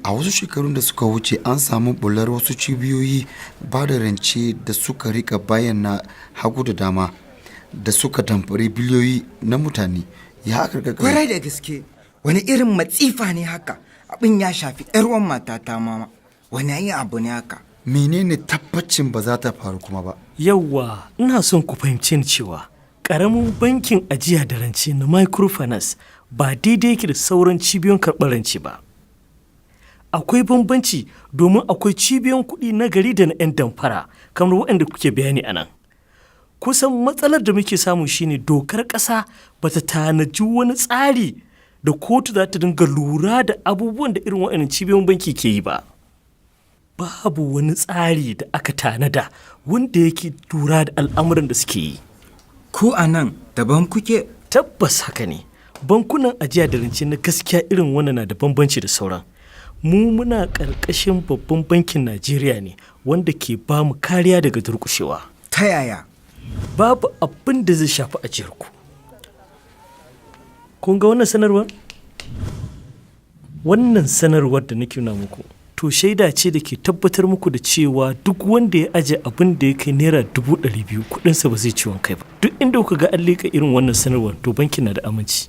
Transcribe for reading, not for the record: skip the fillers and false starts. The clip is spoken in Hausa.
A wasu shekarun da suka wuce an samu bular wasu cibiyoyi ba da rance da suka rika bayyana hagu da dama da suka damfari biliyoyi na mutane. Ya aka ga Kwarai da gaske, wani irin matsifa ne haka? Abin ya shafi 'yar uwan matata mama. Wani yin abu ne haka? menene tabbacin ba za ta faru kuma ba? Yawwa, ina son ku fahimci ni cewa ƙaramin bankin ajiya da rance na microfinance ba daidai yake da sauran cibiyoyin karɓar rance ba. Akwai bambanci domin akwai cibiyoyin kuɗi na gari da na 'yan damfara kamar waɗanda kuke bayani a nan. Kusan matsalar da muke samu shine dokar ƙasa ba ta tanaji wani tsari da kotu za ta dinga lura da abubuwan da irin waɗannan cibiyoyin banki ke yi ba. Babu wani tsari da aka tanada wanda yake lura da al'amuran da suke yi. Ku a nan daban kuke? Tabbas haka ne. Bankunan ajiya da rance na gaskiya irin wannan na da bambanci da sauran. Mu muna ƙarƙashin babban bankin Najeriya ne wanda ke ba mu kariya daga durƙushewa. Ta yaya? Babu abin da zai shafi ajiyarku. Kun ga wannan sanarwar? Wannan sanarwar da nake nuna muku, to shaida ce da ke tabbatar muku da cewa duk wanda ya aje abin da ya kai naira 200,000 kuɗinsa ba zai ciwon kai ba. Duk inda kuka ga an liƙa irin wannan sanarwar to bankin na da aminci.